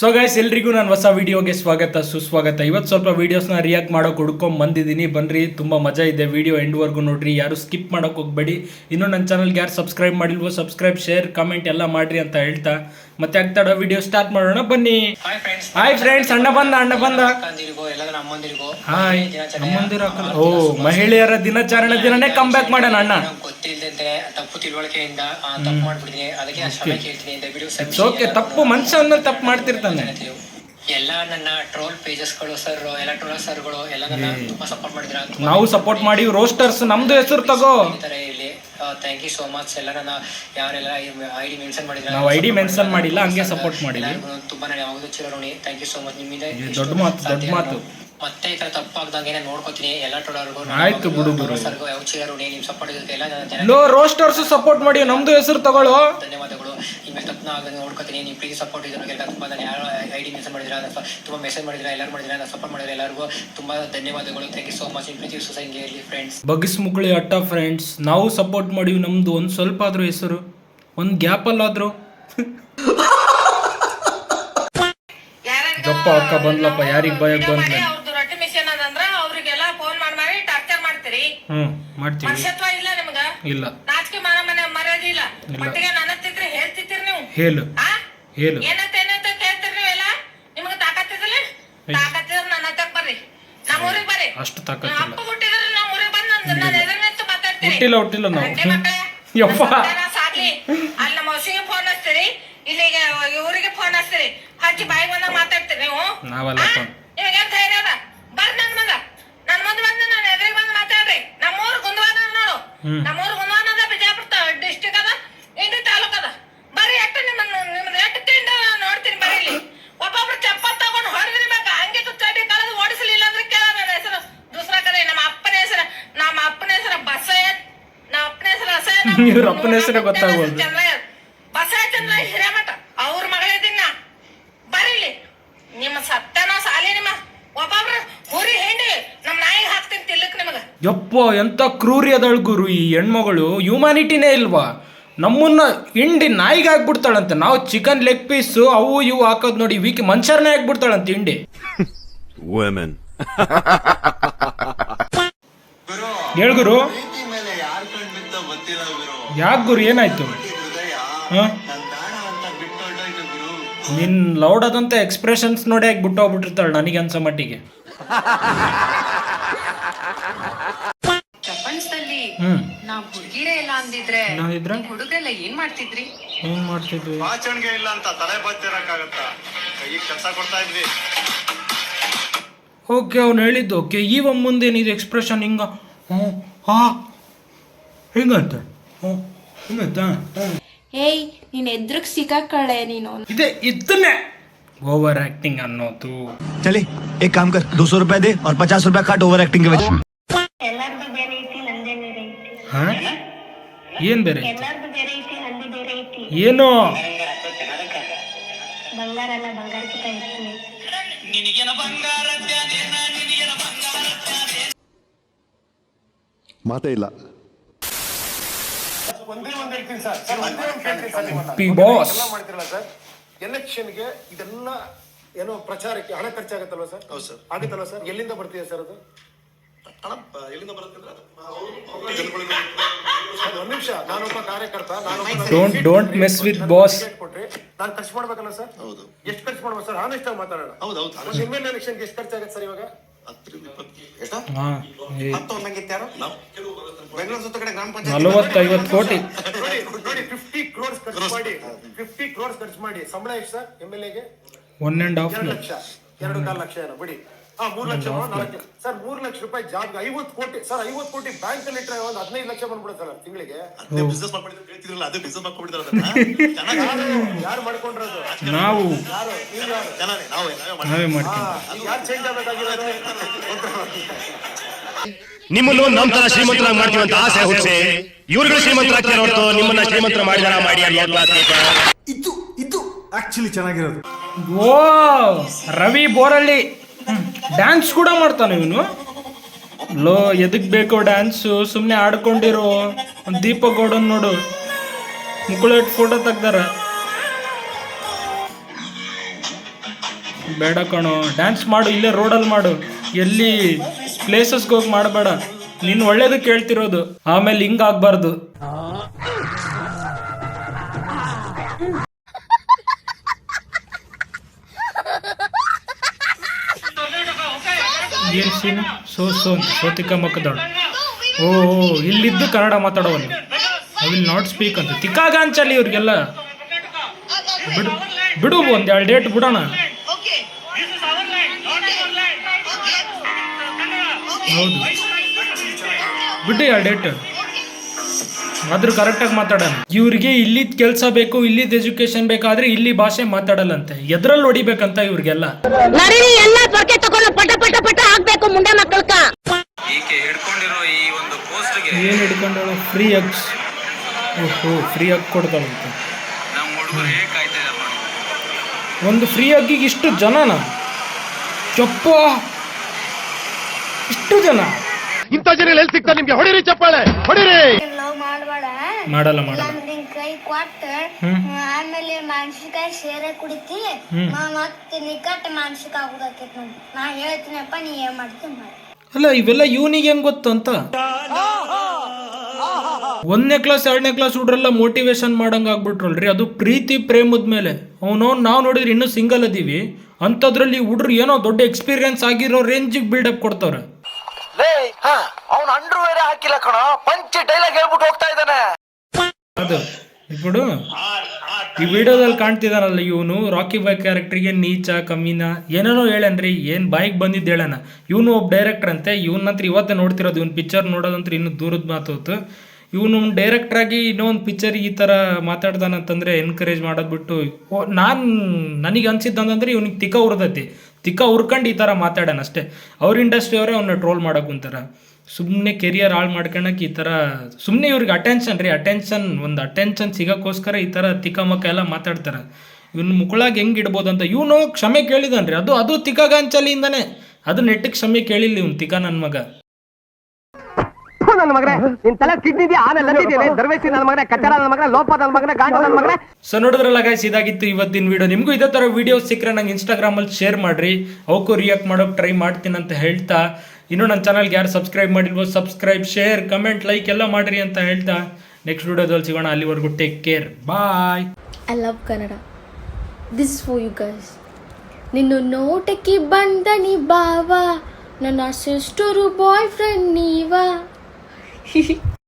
So guys ಎಲ್ರಿಗೂ ನಾನು ಹೊಸ ವಿಡಿಯೋಗೆ ಸ್ವಾಗತ ಸುಸ್ವಾಗತ. ಇವತ್ತು ಸ್ವಲ್ಪ ವೀಡಿಯೋಸ್ನ ರಿಯಾಕ್ಟ್ ಮಾಡೋಕೆ ಹುಡ್ಕೊಂಡ್ ಬಂದಿದ್ದೀನಿ. ಬನ್ರಿ, ತುಂಬ ಮಜಾ ಇದೆ. ವಿಡಿಯೋ ಎಂಡ್ವರೆಗೂ ನೋಡ್ರಿ, ಯಾರು ಸ್ಕಿಪ್ ಮಾಡೋಕೆ ಹೋಗ್ಬೇಡಿ. ಇನ್ನೂ ನನ್ನ ಚಾನಲ್ಗೆ ಯಾರು ಸಬ್ಸ್ಕ್ರೈಬ್ ಮಾಡಿಲ್ವೋ ಸಬ್ಸ್ಕ್ರೈಬ್, ಶೇರ್, ಕಮೆಂಟ್ ಎಲ್ಲ ಮಾಡ್ರಿ ಅಂತ ಹೇಳ್ತಾ ಮತ್ತೆ ಆಗ್ತಾಡೋ ವಿಡಿಯೋ ಸ್ಟಾರ್ಟ್ ಮಾಡೋಣ ಬನ್ನಿ. ಹಾಯ್ ಫ್ರೆಂಡ್ಸ್, ಅಣ್ಣ ಬಂದ ಹಾಯ್ ಅಮ್ಮಂದಿರ. ಓ, ಮಹಿಳೆಯರ ದಿನಾಚರಣೆ ದಿನನೇ ಕಮ್ ಬ್ಯಾಕ್ ಮಾಡೋಣ ಅಣ್ಣ. ತಪ್ಪು ತಿಳುವಳಿಕೆಯಿಂದ ತಪ್ಪು ಮಾಡ್ಬಿಟ್ಟಿದ್ದೀನಿ, ಅದಕ್ಕೆ ನಾನು ಕ್ಷಮೆ ಕೇಳ್ತೀನಿ. ಓಕೆ, ತಪ್ಪು ಮನುಷ್ಯ ಅಂದ್ಮೇಲೆ ತಪ್ಪು ಮಾಡ್ತಿರ್ತಾನೆ. ಎಲ್ಲ ನನ್ನ ಟ್ರೋಲ್ ಪೇಜಸ್ಗಳು ಸರ್, ಎಲ್ಲ ಟ್ರೋಲ್ ಸರ್ಗಳು ಎಲ್ಲ ನನ್ನ ತುಂಬಾ ಸಪೋರ್ಟ್ ಮಾಡಿದ್ರ. ನಾವು ಸಪೋರ್ಟ್ ಮಾಡಿ ರೋಸ್ಟರ್ಸ್ ನಮ್ದು ಹೆಸರು ತಗೋ. ಇಲ್ಲಿ ಥ್ಯಾಂಕ್ ಯು ಸೋ ಮಚ್. ಎಲ್ಲ ನನ್ನ ಯಾರೆಲ್ಲ ಐಡಿ ಮೆನ್ಷನ್ ಮಾಡಿದ್ರೆ, ನಾವು ಐಡಿ ಮೆನ್ಷನ್ ಮಾಡಿಲ್ಲ, ಹಂಗೆ ಸಪೋರ್ಟ್ ಮಾಡಿದ್ವಿ. ತುಂಬಾ ನಾನು ಯಾವಾಗಲೂ ಚಿರಋಣಿ. Thank you so much. ನಿಮ್ಮಿಂದ ದೊಡ್ಡ ಮಾತು. ಮತ್ತೆ ಈ ತರ ತಪ್ಪಾಗ್ದಂಗೆ ನೋಡ್ಕೋತೀನಿ. ಎಲ್ಲ ಟೋಡರ್ಗೂ ಆಯ್ತು ಬಿಡು ಗುರು. ಸರ್ಗೂ ಯಾವ ಚಿರಋಣಿ. ನಿಮ್ ಸಪೋರ್ಟ್ ಇರುತ್ತೆ ಎಲ್ಲ ಲೋ ರೋಸ್ಟರ್ಸ್ ಸಪೋರ್ಟ್ ಮಾಡಿ ನಮ್ದು ಹೆಸರು ತಗೊಳ್ಳೋ. ಧನ್ಯವಾದಗಳು. ಇನ್ಮೇಲೆ ತಪ್ಪನ ಆಗದಂಗೆ ನೋಡ್ಕೋತೀನಿ. ನೀವು ಪ್ಲೀಸ್ ಸಪೋರ್ಟ್ ಇದ್ರಿಗೆಲ್ಲ ತುಂಬಾ ನಾನು ಯಾರು ಐಡಿ ಮೆನ್ಷನ್ ಮಾಡಿದ್ರೆ, ತುಂಬಾ ಮೆಸೇಜ್ ಮಾಡಿದ್ರೆ, ಎಲ್ಲರೂ ಮಾಡಿದ್ರೆ, ನಾನು ಸಪೋರ್ಟ್ ಮಾಡಿದ್ರೆ ಎಲ್ಲರಿಗೂ ತುಂಬಾ ಧನ್ಯವಾದಗಳು. Thank you so much. ನಿಮ್ಮ ಪ್ರೀತಿ ಸುಸಂಗಿ ಇರಲಿ ಫ್ರೆಂಡ್ಸ್. ಬಗ್ಗಿಸ್ ಮುಗುಳಿ ಅಟ್ಟ ಫ್ರೆಂಡ್ಸ್, ನಾವು ಸಪೋರ್ಟ್ ಮಾಡಿವಿ. ನಮ್ದು ಒಂದು ಸ್ವಲ್ಪ ಆದ್ರೂ ಹೆಸರು, ಒಂದು ಗ್ಯಾಪ್ ಅಲ್ಲಾದ್ರು. ಗಪ್ಪ ಅಕ್ಕ ಬಂದ್ಲಪ್ಪ, ಯಾರಿಗ್ ಭಯಕ್ ಬಂದ್ಲ. ಮಾಡ್ತೀವಿ. ಇಲ್ಲ ಹೇಳು ಹೇಳು. ಅಷ್ಟು ತಾಕತ್ತಿಲ್ಲ. ಹುಟ್ಟಿಲ್ಲ ನಾವು. ಯಪ್ಪ ಅಲ್ಲಿ ನಮ್ಮ ಹೊಸಿಗೆ ಫೋನ್ ಹಚ್ತೀರಿ, ಇಲ್ಲಿಗೆ ಇವರಿಗೆ ಫೋನ್ ಹಚ್ತೀರಿ, ಹಚ್ಚಿ ಬಾಯಿಗೆ ಬಂದಾಗ ಮಾತಾಡ್ತೀರಿ ನೀವು. ನಾವಲ್ಲ ಇವಾಗ ಧೈರ್ಯ ಅದ ಬರ್ರಿ ನನ್ ಮಗ. ನನ್ ಮುಂದೆ ಬಂದು ನಾನು ಎದುರಿಗೆ ಬಂದು ಮಾತಾಡ್ರಿ. ನಮ್ಮೂರು ಗುಂದವಾನ ನೋಡು, ನಮ್ಮೂರು ಗುಂದವಾನದ ಬಿಜಾಪುರ ಡಿಸ್ಟಿಕ್ ಅದ, ಇಂಡಿ ತಾಲೂಕ್ ಅದ. ಬರ್ರಿ, ಎಷ್ಟು ನಿಮ್ದು ಎಷ್ಟು ತಿಂಡ ನೋಡ್ತೀನಿ. ಬರ್ರಿ, ಇಲ್ಲಿ ಒಬ್ಬೊಬ್ರು ಚಪ್ಪಲ್ ತಗೊಂಡು ಹೊಡೆದಿರ್ಬೇಕು. ಹಂಗೆ ಚಡಿ ಕಳೆದು ಓಡಿಸಲಿಲ್ಲ ಅಂದ್ರೆ ಕೇಳ. ನನ್ನ ಹೆಸರು ದೂಸರ ಕಡೆ, ನಮ್ಮ ಅಪ್ಪನ ಹೆಸರು ಬಸಯ್ಯ, ನಮ್ಮ ಅಪ್ಪನ ಹೆಸರು ಅಸಯ್ಯ, ಇವ್ರ ಅಪ್ಪನ ಹೆಸರು ಗೊತ್ತಾಗೋದು. ಬಸಯ್ಯ ಚಂದ್ರ ಹಿರೇಮಠ, ಅವ್ರ ಮಗಳಿದ್ದೀನ. ಬರೀಲಿ ನಿಮ್ಮ ಸತ್ತನ ಸಾಲಿ. ನಿಮ್ಮ ಒಬ್ಬೊಬ್ರು ಹುರಿ ಹಿಂಡಿ ನಮ್ಮ ನಾಯಿಗೆ ಹಾಕ್ತೀನಿ ತಿಲ್ಲಕ್ ನಿಮಗ. ಯಪ್ಪ, ಎಂತ ಕ್ರೂರಿ ಅದಳ್ ಗುರು ಈ ಹೆಣ್ಮಗಳು. ಹ್ಯೂಮ್ಯಾನಿಟಿನೇ ಇಲ್ವಾ? ನಮ್ಮನ್ನ ಹಿಂಡಿ ನಾಯಿಗೆ ಹಾಕ್ಬಿಡ್ತಾಳಂತೆ. ನಾವು ಚಿಕನ್ ಲೆಗ್ ಪೀಸು ಅವು ಇವು ಹಾಕೋದ್ ನೋಡಿ ವೀಕ್ ಮನುಷ್ಯರನ್ನೇ ಹಾಕ್ಬಿಡ್ತಾಳಂತೆ ಹಿಂಡಿ. ಹೇಳ್ ಗುರು, ಯಾಕೆ ಗುರು, ಏನಾಯ್ತು? ನಿನ್ ಲೌಡ್ ಆದಂತ ಎಕ್ಸ್ಪ್ರೆಷನ್ಸ್ ನೋಡಿ ಯಾಕೆ ಬಿಟ್ಟು ಹೋಗ್ಬಿಟ್ಟಿರ್ತಾಳೆ ನನಗೆ ಅನ್ಸೋ ಮಟ್ಟಿಗೆ. ಪ್ರಪಂಚದಲ್ಲಿ ನಾವ್ ಹುಡುಗಿರೇ ಇಲ್ಲ ಅಂದಿದ್ರೆ ಹುಡುಗರೆಲ್ಲ ಏನ್ ಮಾಡ್ತಿದ್ರಿ? ಆಚರಣೆ ಇಲ್ಲ ಅಂತ ತಲೆ ಬತ್ತಿರಕ್ಕಾಗತ್ತಾ? ಕೈಗೆ ಕೆಲಸ ಕೊಡ್ತಾ ಇದ್ವಿ. ಓಕೆ, ಅವ್ನು ಹೇಳಿದ್ದು ಓಕೆ. ಇವ ಮುಂದೇನಿದೆ ಎಕ್ಸ್ಪ್ರೆಷನ್ ಹಿಂಗ ಹಿಂಗಂತ ಹಿಂಗಂತ. ಏಯ್, ನೀನ್ ಎದ್ರಗ್ ಸಿಕ್ಕಾಕಳೆ ನೀನು. ಇದೆ ಇದನ್ನೇ ಓವರ್ ಆಕ್ಟಿಂಗ್ ಅನ್ನೋದು. चले एक काम कर, 200 रुपए दे और 50 रुपए काट ओवर एक्टिंग के वजह। ಎಲ್ಲಾರ್ದು ಬೇರೆ ಐತಿ, ನಂದೇ ಬೇರೆ ಐತಿ. ಹಾ, ಏನ್ ಬೇರೆ? ಎಲ್ಲಾರ್ದು ಬೇರೆ ಐತಿ, ನಂದೇ ಬೇರೆ ಐತಿ. ಏನು? ಬಂಗಾರ ಅಲ್ಲ, ಬಂಗಾರಕ್ಕಿಂತ ಹೆಚ್ಚು. ಮಾತೇ ಇಲ್ಲ. ಬಾಸ್ ಮಾಡ್ತಿರಲ್ಲ ಸರ್, ಎಲೆಕ್ಷನ್ಗೆ ಇದೆಲ್ಲ ಏನೋ ಪ್ರಚಾರಕ್ಕೆ ಹಣ ಖರ್ಚಾಗತ್ತಲ್ವ ಸರ್? ಹೌದು ಸರ್, ಆಗುತ್ತಲ್ವ ಸರ್? ಎಲ್ಲಿಂದ ಬರ್ತಿದೆ ಸರ್ ಅದು ಹಣ? ಎಲ್ಲಿಂದ ಬರುತ್ತೆ? ಒಂದ್ ನಿಮಿಷ, ನಾನೊಬ್ಬ ಕಾರ್ಯಕರ್ತ, ಡೋಂಟ್ ಮೆಸ್ ವಿತ್ ಬಾಸ್. ಕೊಟ್ರಿ ನಾನು ಖರ್ಚು ಮಾಡ್ಬೇಕಲ್ಲ ಸರ್? ಹೌದು. ಎಷ್ಟು ಖರ್ಚು ಮಾಡ್ಬೋದು ಸರ್? ಆನೆಸ್ಟ್ ಆಗಿ ಮಾತಾಡೋಣ. ಹೌದು. ಎಮ್.ಎಲ್.ಎ. ಎಲೆಕ್ಷನ್ಗೆ ಎಷ್ಟು ಖರ್ಚಾಗತ್ತೆ ಸರ್ ಇವಾಗ? 40-50 ಕೋಟಿ. ನೋಡಿ, 50 crores ಖರ್ಚು ಮಾಡಿ ಸಂಬಳ ಎಷ್ಟು ಸರ್ ಎಮ್.ಎಲ್.ಎಗೆ? 1.5 ಲಕ್ಷ, 2.25 ಲಕ್ಷ ಏನೋ ಬಿಡಿ. 3 ಲಕ್ಷ, 4 ಸರ್, 3 ಲಕ್ಷ ರೂಪಾಯಿ ಜಾಬ್ಗೆ 50 ಕೋಟಿ ಸರ್. 50 ಕೋಟಿ ಬ್ಯಾಂಕ್ ಅಲ್ಲಿ ಇಟ್ಟರೆ ಒಂದು 15 ಲಕ್ಷ ಬಂದ್ಬಿಡುತ್ತೆ ಸರ್ ತಿಂಗಳಿಗೆ. ಯಾರು ಮಾಡ್ಕೊಂಡಿರೋದು? ನಾವು ನಾವೇ ಮಾಡ್ತೀವಿ. ಯಾರು ಚೇಂಜ್ ಆಗಬೇಕಾಗಿರೋದು? ನಿಮ್ಮನ್ನು ನಮ್ಮ ತರ ಶ್ರೀಮಂತರಾಗಿ ಮಾಡ್ತೀವಿ ಅಂತ ಆಸೆ ಹುಟ್ಟಿಸಿ ಇವ್ರುಗಳು ಶ್ರೀಮಂತರಾಗ್ತಾರೆ ಹೊರತು ನಿಮ್ಮನ್ನ ಶ್ರೀಮಂತರ ಮಾಡಿದಾರ ಮಾಡಿ. ಇದು ಆಕ್ಚುಲಿ ಚೆನ್ನಾಗಿರೋದು. ಓ, ರವಿ ಬೋರಳ್ಳಿ ಡ್ಯಾನ್ಸ್ ಕೂಡ ಮಾಡ್ತಾನೆ ಇವನು. ಲೋ, ಎದಕ್ ಬೇಕು ಡ್ಯಾನ್ಸು? ಸುಮ್ಮನೆ ಆಡ್ಕೊಂಡಿರೋ. ದೀಪಕ್ ಗೌಡನ್ ನೋಡು, ಮುಕ್ಕುಳ ಫೋಟೋ ತೆಗ್ದಾರ. ಬೇಡ ಕಣೋ, ಡ್ಯಾನ್ಸ್ ಮಾಡು, ಇಲ್ಲೇ ರೋಡಲ್ಲಿ ಮಾಡು, ಎಲ್ಲಿ ಪ್ಲೇಸಸ್ಗೆ ಹೋಗಿ ಮಾಡಬೇಡ. ನೀನು ಒಳ್ಳೇದಕ್ಕೆ ಕೇಳ್ತಿರೋದು, ಆಮೇಲೆ ಹಿಂಗಾಗಬಾರ್ದು. ಏನು ಸೀನು? ಸೋ ಅಂತ ಸೋತಿಕ ಮಕ್ಕದವಳು. ಓ ಇಲ್ಲಿದ್ದು ಕನ್ನಡ ಮಾತಾಡೋವಲ್ಲ. ಐ ವಿಲ್ ನಾಟ್ ಸ್ಪೀಕ್ ಅಂತ ತಿಕ್ಕಾಗಾಂಚಲಿ ಇವ್ರಿಗೆಲ್ಲ. ಬಿಡು ಒಂದು 2 ಡೇಟ್ ಬಿಡೋಣ. ಹೌದು ಬಿಡಿ 2 ಡೇಟ್, ಆದ್ರೂ ಕರೆಕ್ಟಾಗಿ ಮಾತಾಡೋಣ. ಇವ್ರಿಗೆ ಇಲ್ಲಿದ್ ಕೆಲಸ ಬೇಕು, ಇಲ್ಲಿದ್ ಎಜುಕೇಶನ್ ಬೇಕಾದ್ರೆ ಇಲ್ಲಿ ಭಾಷೆ ಮಾತಾಡಲ್ಲಂತೆ. ಎದ್ರಲ್ಲಿ ಹೊಡಿಬೇಕಂತ ಇವ್ರಿಗೆಲ್ಲ. ಏನ್ ಹಿಡ್ಕೊಂಡಳು? Free hugs. ಓಹೋ, ಫ್ರೀ ಹಗ್ ಕೊಡ್ತಾಳಂತೆ. ಒಂದು ಫ್ರೀ ಹಗ್ಗಿಗೆ ಇಷ್ಟು ಜನನ? ಚಪ್ಪ, ಇಷ್ಟು ಜನ? ಇಂಥ ಜನ ಎಲ್ಲಿ ಸಿಗ್ತಾರೆ ನಿಮ್ಗೆ? ಹೊಡಿರಿ ಚಪ್ಪಾಳೆ, ಹೊಡಿರಿ. ಮಾಡಲ್ಲ ಕೈ ಕೊಟ್ಟ ಆಮೇಲೆ ಮೆಣಸಿನ್ಕಾಯಿ ಸೇರೆ ಕುಡಿತಿ ಮತ್ತೆ ನಿಕಟ್ ಮೆಣಸಿನ್ಕಾಯಿ ಆಗುದಕ್ಕೈತಿ ನೋಡಿ. ನಾ ಹೇಳ್ತೀನಪ್ಪ, ನೀ ಏನ್ ಮಾಡ್ತೀನಿ ಮಾಡಿ. ಅಲ್ಲ, ಇವೆಲ್ಲ ಇವನಿಗೆ ಹೆಂಗ್ ಗೊತ್ತು ಅಂತ. 1ನೇ ಕ್ಲಾಸ್ 2ನೇ ಕ್ಲಾಸ್ ಹುಡ್ರೆಲ್ಲ ಮೋಟಿವೇಶನ್ ಮಾಡಂಗ್ ಆಗ್ಬಿಟ್ರಲ್ರಿ. ಅದು ಪ್ರೀತಿ ಪ್ರೇಮದ ಮೇಲೆ. ನಾವು ನೋಡಿದ್ರೆ ಇನ್ನೂ ಸಿಂಗಲ್ ಅದೀವಿ, ಅಂಥದ್ರಲ್ಲಿ ಹುಡ್ರು ಏನೋ ದೊಡ್ಡ ಎಕ್ಸ್ಪೀರಿಯನ್ಸ್ ಆಗಿರೋ ರೇಂಜಿಗೆ ಬಿಲ್ಡಪ್ ಕೊಡ್ತಾವ್ರೆ. ಅವ್ನು ಅಂಡರ್ವೇರ್ ಹಾಕಿಲ್ಲ ಕಣ, ಪಂಚ್ ಡೈಲಾಗ್ ಹೇಳ್ಬಿಟ್ಟು ಹೋಗ್ತಾ ಇದ್ದಾನೆ. ಅದು ఇప్పుడు ಈ ವಿಡಿಯೋದಲ್ಲಿ ಕಾಣ್ತಿದಾನಲ್ಲ ಇವನು, ರಾಕಿ ಬಾಯ್ ಕ್ಯಾರೆಕ್ಟರ್ಗೆ ನೀಚ ಕಮ್ಮಿನ ಏನೇನೋ ಹೇಳನ್ರಿ. ಏನು ಬಾಯಿಗೆ ಬಂದಿದ್ದು ಹೇಳೋಣ. ಇವನು ಒಬ್ಬ ಡೈರೆಕ್ಟರ್ ಅಂತೆ. ಇವನಂತ್ರ ಇವತ್ತೇ ನೋಡ್ತಿರೋದು. ಇವ್ನು ಪಿಕ್ಚರ್ ನೋಡೋದಂತ್ರ ಇನ್ನೂ ದೂರದ ಮಾತು. ಇವನು ಡೈರೆಕ್ಟ್ರಾಗಿ ಇನ್ನೂ ಒಂದು ಪಿಕ್ಚರಿಗೆ ಈ ಥರ ಮಾತಾಡ್ದಾನಂತಂದರೆ ಎನ್ಕರೇಜ್ ಮಾಡೋದು ಬಿಟ್ಟು, ನನಗೆ ಅನ್ಸಿದ್ದಂತಂದ್ರೆ ಇವ್ನಿಗೆ ತಿಕ್ಕ ಉರ್ದೈತಿ. ತಿಕ್ಕ ಉರ್ಕೊಂಡು ಈ ಥರ ಮಾತಾಡೋಣ ಅಷ್ಟೇ. ಅವ್ರ ಇಂಡಸ್ಟ್ರಿಯವರೇ ಅವನ್ನ ಟ್ರೋಲ್ ಮಾಡೋಕೆ ಕುಂತಾರ. ಸುಮ್ಮನೆ ಕೆರಿಯರ್ ಹಾಳು ಮಾಡ್ಕೊಳಕ್ಕೆ ಈ ಥರ ಸುಮ್ಮನೆ ಇವ್ರಿಗೆ ಅಟೆನ್ಷನ್ ಸಿಗೋಕ್ಕೋಸ್ಕರ ಈ ಥರ ತಿಕ್ಕಮಕ್ಕ ಎಲ್ಲ ಮಾತಾಡ್ತಾರೆ. ಇವ್ನ ಮುಕ್ಕಳಾಗಿ ಹೆಂಗೆ ಇಡ್ಬೋದಂತ ಇವನು ಕ್ಷಮೆ ಕೇಳಿದಾನ್ರಿ. ಅದು ತಿಕ್ಕಾಗಾಂಚಲಿಯಿಂದನೇ. ಅದು ನೆಟ್ಟಿಗೆ ಕ್ಷಮೆ ಕೇಳಿಲ್ಲ ಇವ್ನು ತಿಕ್ಕ ನನ್ನ ಮಗ. ನನ್ನ ಮಗನೇ, ನಿನ್ ತಲೆ ಕಿಡ್ನಿ ಆಮೇಲೆ ದರ್ವೇಸಿ ನನ್ನ ಮಗನೇ, ಕಚ್ಚಡ ನನ್ನ ಮಗನೇ, ಲೋಪ ನನ್ನ ಮಗನೇ, ಗಾಂಡ ನನ್ನ ಮಗನೇ. ಸೊ ನೋಡಿದ್ರಲ್ಲ ಗೈಸ್, ಇದಾಗಿತ್ತು ಇವತ್ತಿನ ವಿಡಿಯೋ. ನಿಮಗೂ ಇದೇ ಥರ ವಿಡಿಯೋಸ್ ಸಿಕ್ಕರೆ ನಂಗೆ ಇನ್ಸ್ಟಾಗ್ರಾಮಲ್ಲಿ ಶೇರ್ ಮಾಡಿರಿ. ಅವಕ್ಕೂ ರಿಯಾಕ್ಟ್ ಮಾಡೋಕೆ ಟ್ರೈ ಮಾಡ್ತೀನಿ ಅಂತ ಹೇಳ್ತಾ, ಇನ್ನೂ ನನ್ನ ಚಾನಲ್ಗೆ ಯಾರು ಸಬ್ಸ್ಕ್ರೈಬ್ ಮಾಡಿಲ್ವೋ ಸಬ್ಸ್ಕ್ರೈಬ್, ಶೇರ್, ಕಮೆಂಟ್, ಲೈಕ್ ಎಲ್ಲ ಮಾಡಿರಿ ಅಂತ ಹೇಳ್ತಾ ನೆಕ್ಸ್ಟ್ ವಿಡಿಯೋದಲ್ಲಿ ಸಿಗೋಣ. ಅಲ್ಲಿವರೆಗೂ take care, bye. I love Kannada. This for you guys. ನಿನ್ನ ನೋಟಕ್ಕೆ ಬಂದನಿ ಬಾವ, ನನ್ನ ಸಿಸ್ಟರು ಬಾಯ್ ಫ್ರೆಂಡ್ ನೀವಾ.